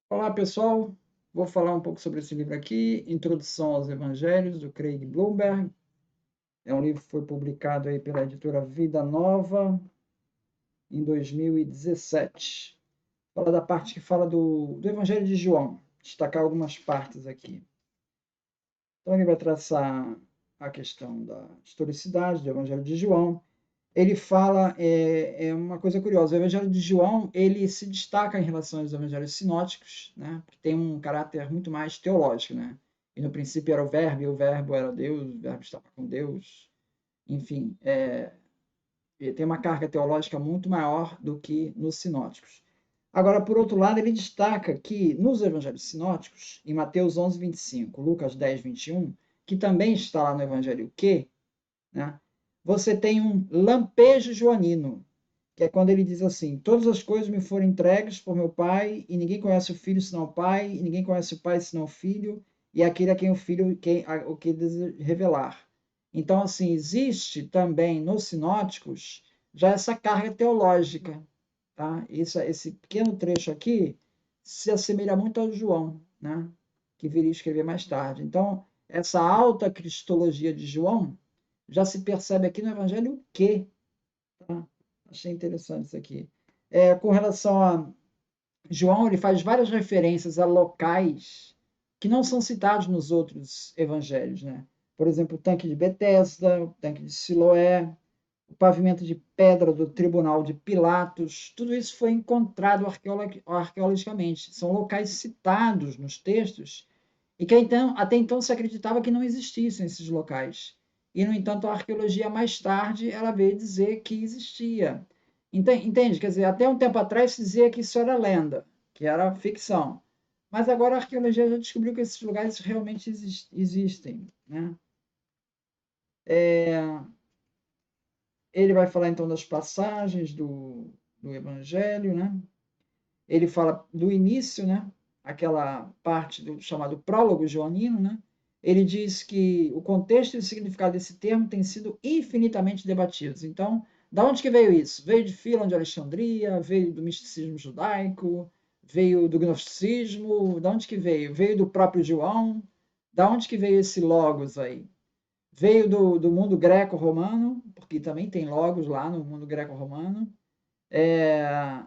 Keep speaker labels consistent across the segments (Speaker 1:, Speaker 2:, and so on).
Speaker 1: Olá, pessoal. Vou falar um pouco sobre esse livro aqui, Introdução aos Evangelhos, do Craig Blomberg. É um livro que foi publicado aí pela editora Vida Nova em 2017. Fala da parte que fala do Evangelho de João. Destacar algumas partes aqui. Então, ele vai traçar a questão da historicidade do Evangelho de João. Ele fala, uma coisa curiosa, o Evangelho de João, ele se destaca em relação aos evangelhos sinóticos, né, porque tem um caráter muito mais teológico, né, e no princípio era o verbo, e o verbo era Deus, o verbo estava com Deus, enfim, ele tem uma carga teológica muito maior do que nos sinóticos. Agora, por outro lado, ele destaca que nos evangelhos sinóticos, em Mateus 11, 25, Lucas 10, 21, que também está lá no evangelho que, né, você tem um lampejo joanino, que é quando ele diz assim: todas as coisas me foram entregues por meu Pai, e ninguém conhece o Filho senão o Pai, e ninguém conhece o Pai senão o Filho, e aquele a quem o Filho o que revelar. Então, assim, existe também nos sinóticos já essa carga teológica. Tá? Esse pequeno trecho aqui se assemelha muito ao João, né? Que viria a escrever mais tarde. Então, essa alta cristologia de João já se percebe aqui no Evangelho que, tá? Achei interessante isso aqui. Com relação a João, ele faz várias referências a locais que não são citados nos outros evangelhos, né? Por exemplo, o tanque de Betesda, o tanque de Siloé, o pavimento de pedra do tribunal de Pilatos, tudo isso foi encontrado arqueologicamente. São locais citados nos textos e que então, até então se acreditava que não existissem esses locais. E, no entanto, a arqueologia mais tarde ela veio dizer que existia. Entende? Quer dizer, até um tempo atrás se dizia que isso era lenda, que era ficção. Mas agora a arqueologia já descobriu que esses lugares realmente existem. Né? Ele vai falar então das passagens do Evangelho, né? Ele fala do início, né? Aquela parte do chamado prólogo joanino, né? Ele diz que o contexto e o significado desse termo têm sido infinitamente debatidos. Então, da onde que veio isso? Veio de Filon de Alexandria, veio do misticismo judaico, veio do gnosticismo, da onde que veio? Veio do próprio João, da onde que veio esse logos aí? Veio do mundo greco-romano, porque também tem logos lá no mundo greco-romano. É,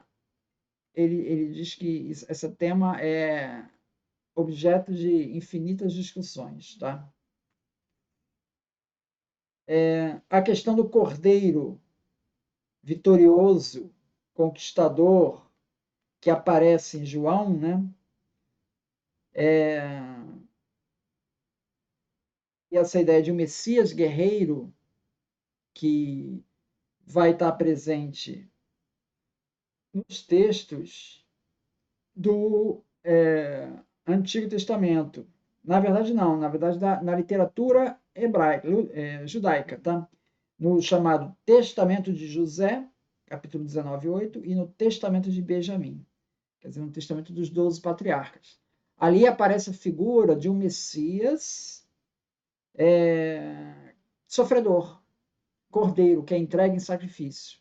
Speaker 1: ele diz que esse tema é objeto de infinitas discussões. Tá? A questão do cordeiro vitorioso, conquistador, que aparece em João, né? E essa ideia de um Messias guerreiro que vai estar presente nos textos do Antigo Testamento. Na verdade, não. Na verdade, na literatura hebraica, judaica, tá? No chamado Testamento de José, capítulo 19, 8, e no Testamento de Benjamim, quer dizer, no Testamento dos 12 patriarcas. Ali aparece a figura de um Messias sofredor, cordeiro, que é entregue em sacrifício.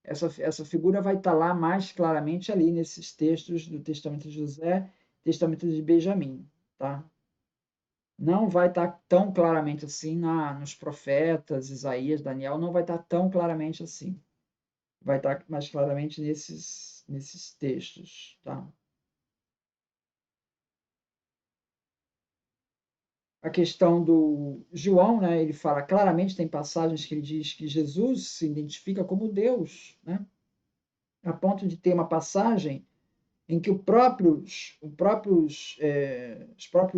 Speaker 1: Essa figura vai estar lá mais claramente ali nesses textos do Testamento de José, Testamento de Benjamim, tá? Não vai estar tão claramente assim nos profetas, Isaías, Daniel, não vai estar tão claramente assim. Vai estar mais claramente nesses textos, tá? A questão do João, né, ele fala claramente, tem passagens que ele diz que Jesus se identifica como Deus, né? A ponto de ter uma passagem em que os próprios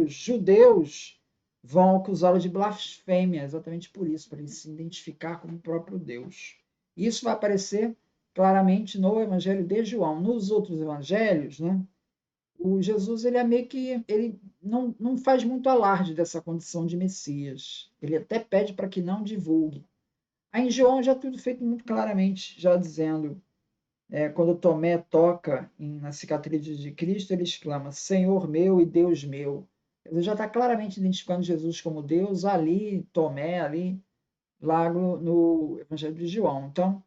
Speaker 1: judeus vão acusá-lo de blasfêmia, exatamente por isso, para ele se identificar como o próprio Deus. Isso vai aparecer claramente no Evangelho de João. Nos outros evangelhos, né, o Jesus ele é meio que ele não faz muito alarde dessa condição de Messias. Ele até pede para que não divulgue. Aí em João já tudo feito muito claramente, já dizendo quando Tomé toca na cicatriz de Cristo, ele exclama: Senhor meu e Deus meu. Ele já está claramente identificando Jesus como Deus ali, Tomé, ali, lá no Evangelho de João. Então,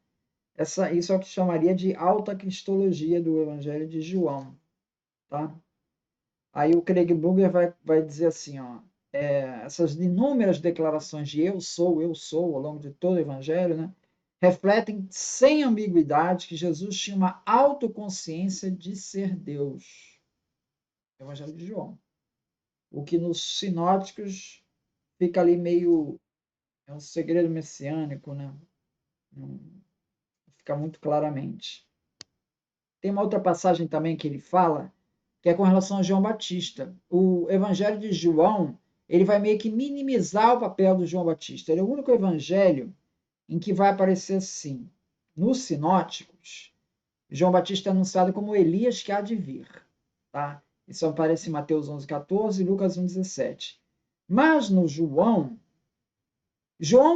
Speaker 1: isso é o que chamaria de alta cristologia do Evangelho de João. Tá? Aí o Craig Blumberg vai dizer assim, ó, essas inúmeras declarações de eu sou, ao longo de todo o Evangelho, né, refletem sem ambiguidade que Jesus tinha uma autoconsciência de ser Deus. Evangelho de João. O que nos sinóticos fica ali meio... É um segredo messiânico, né? Não fica muito claramente. Tem uma outra passagem também que ele fala, que é com relação a João Batista. O Evangelho de João, ele vai meio que minimizar o papel do João Batista. Ele é o único evangelho em que vai aparecer assim. Nos sinóticos, João Batista é anunciado como Elias que há de vir. Tá? Isso aparece em Mateus 11,14 e Lucas 1,17. Mas no João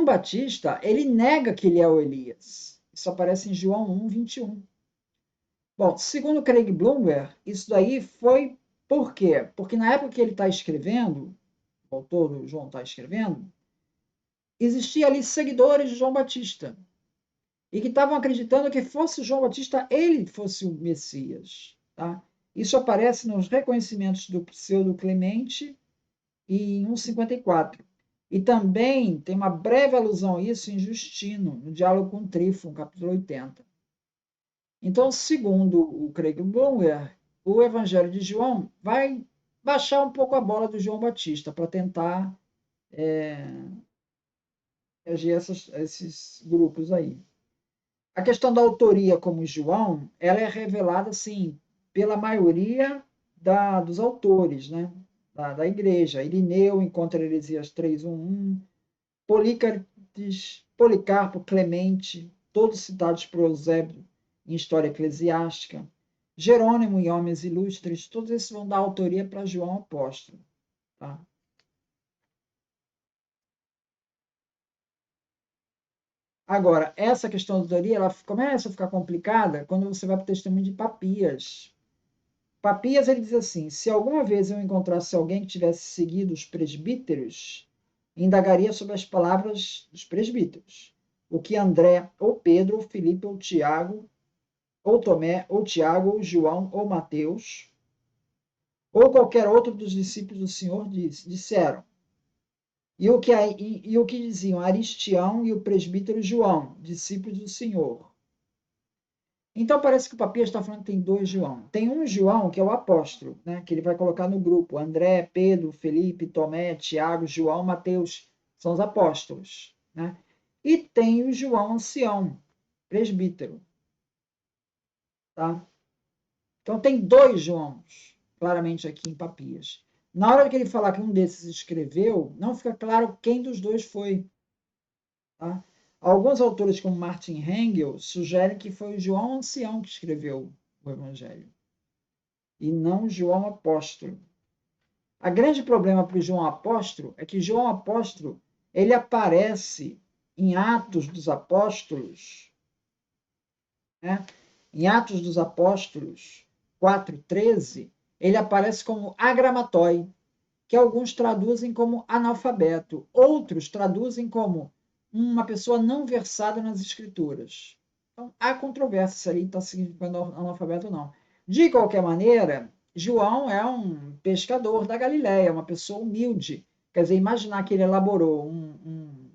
Speaker 1: Batista, ele nega que ele é o Elias. Isso aparece em João 1,21. Bom, segundo Craig Blomberg, isso daí foi por quê? Porque na época que ele está escrevendo, o autor do João está escrevendo, existia ali seguidores de João Batista e que estavam acreditando que fosse João Batista, ele fosse o Messias. Tá? Isso aparece nos reconhecimentos do Pseudo Clemente e em 1,54. E também tem uma breve alusão a isso em Justino, no Diálogo com Trífon, capítulo 80. Então, segundo o Craig Blomberg, o Evangelho de João vai baixar um pouco a bola do João Batista para tentar reger esses grupos aí. A questão da autoria como João, ela é revelada assim pela maioria dos autores, né? Da igreja. Irineu encontra Heresias 3:1, Policarpo, Clemente, todos citados por Eusébio em História Eclesiástica, Jerônimo em Homens Ilustres, todos esses vão dar autoria para João Apóstolo. Tá? Agora, essa questão da autoria ela começa a ficar complicada quando você vai para o testemunho de Papias. Papias ele diz assim: se alguma vez eu encontrasse alguém que tivesse seguido os presbíteros, indagaria sobre as palavras dos presbíteros. O que André, ou Pedro, ou Filipe, ou Tiago, ou Tomé, ou Tiago, ou João, ou Mateus, ou qualquer outro dos discípulos do Senhor disseram. E o que diziam Aristião e o presbítero João, discípulos do Senhor. Então parece que o Papias está falando que tem dois João. Tem um João que é o apóstolo, né, que ele vai colocar no grupo. André, Pedro, Felipe, Tomé, Tiago, João, Mateus. São os apóstolos. Né? E tem o João ancião, presbítero. Tá? Então tem dois Joãos, claramente aqui em Papias. Na hora que ele falar que um desses escreveu, não fica claro quem dos dois foi. Tá? Alguns autores, como Martin Hengel, sugerem que foi o João Ancião que escreveu o Evangelho, e não João Apóstolo. O grande problema para o João Apóstolo é que João Apóstolo ele aparece em Atos dos Apóstolos, né? Em Atos dos Apóstolos 4:13, ele aparece como agramatói, que alguns traduzem como analfabeto, outros traduzem como uma pessoa não versada nas escrituras. Então, há controvérsia se ali está significando analfabeto ou não. De qualquer maneira, João é um pescador da Galiléia, uma pessoa humilde. Quer dizer, imaginar que ele elaborou um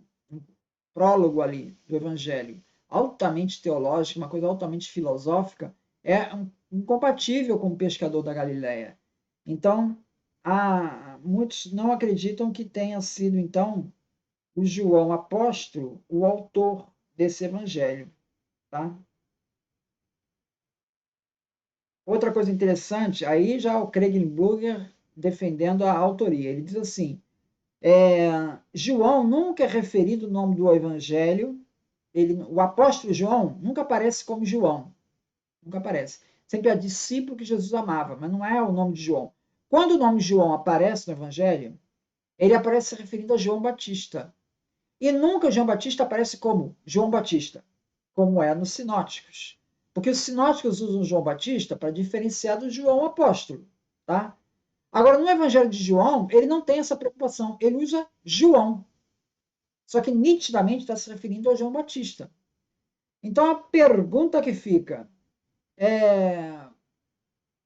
Speaker 1: prólogo ali do Evangelho altamente teológico, uma coisa altamente filosófica, é incompatível com o pescador da Galiléia. Então, muitos não acreditam que tenha sido, então, o João apóstolo o autor desse evangelho. Tá? Outra coisa interessante, aí já o Craig Blomberg defendendo a autoria. Ele diz assim, João nunca é referido no nome do evangelho, o apóstolo João nunca aparece como João, nunca aparece. Sempre é discípulo que Jesus amava, mas não é o nome de João. Quando o nome de João aparece no evangelho, ele aparece se referindo a João Batista. E nunca João Batista aparece como João Batista, como é nos sinóticos. Porque os sinóticos usam João Batista para diferenciar do João apóstolo. Tá? Agora, no Evangelho de João, ele não tem essa preocupação. Ele usa João. Só que nitidamente está se referindo a João Batista. Então, a pergunta que fica é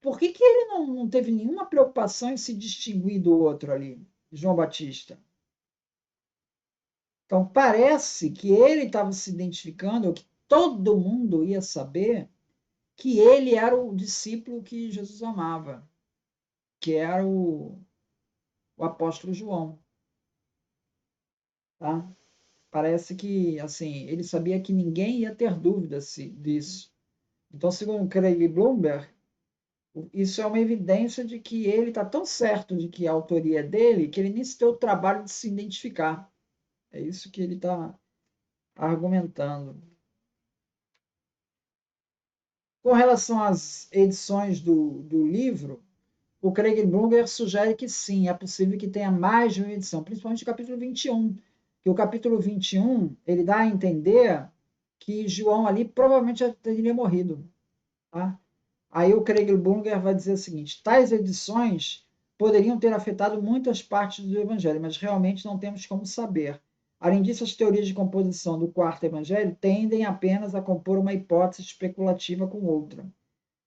Speaker 1: por que ele não teve nenhuma preocupação em se distinguir do outro ali, João Batista. Então, parece que ele estava se identificando, ou que todo mundo ia saber, que ele era o discípulo que Jesus amava, que era o apóstolo João. Tá? Parece que assim ele sabia que ninguém ia ter dúvidas disso. Então, segundo Craig Blomberg, isso é uma evidência de que ele está tão certo de que a autoria é dele que ele nem se deu o trabalho de se identificar. É isso que ele está argumentando. Com relação às edições do livro, o Craig Blomberg sugere que sim, é possível que tenha mais de uma edição, principalmente o capítulo 21, que o capítulo 21 ele dá a entender que João ali provavelmente já teria morrido. Tá? Aí o Craig Blomberg vai dizer o seguinte: tais edições poderiam ter afetado muitas partes do Evangelho, mas realmente não temos como saber. Além disso, as teorias de composição do quarto Evangelho tendem apenas a compor uma hipótese especulativa com outra.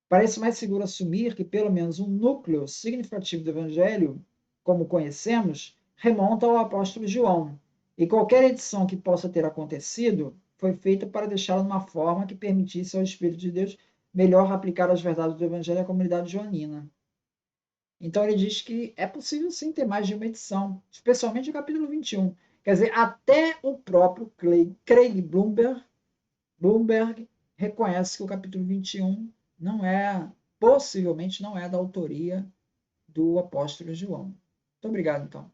Speaker 1: Parece mais seguro assumir que pelo menos um núcleo significativo do Evangelho, como conhecemos, remonta ao apóstolo João, e qualquer edição que possa ter acontecido foi feita para deixá-lo numa forma que permitisse ao Espírito de Deus melhor aplicar as verdades do Evangelho à comunidade joanina. Então ele diz que é possível sim ter mais de uma edição, especialmente o capítulo 21. Quer dizer, até o próprio Craig Bloomberg reconhece que o capítulo 21 não é, possivelmente não é da autoria do apóstolo João. Muito obrigado, então.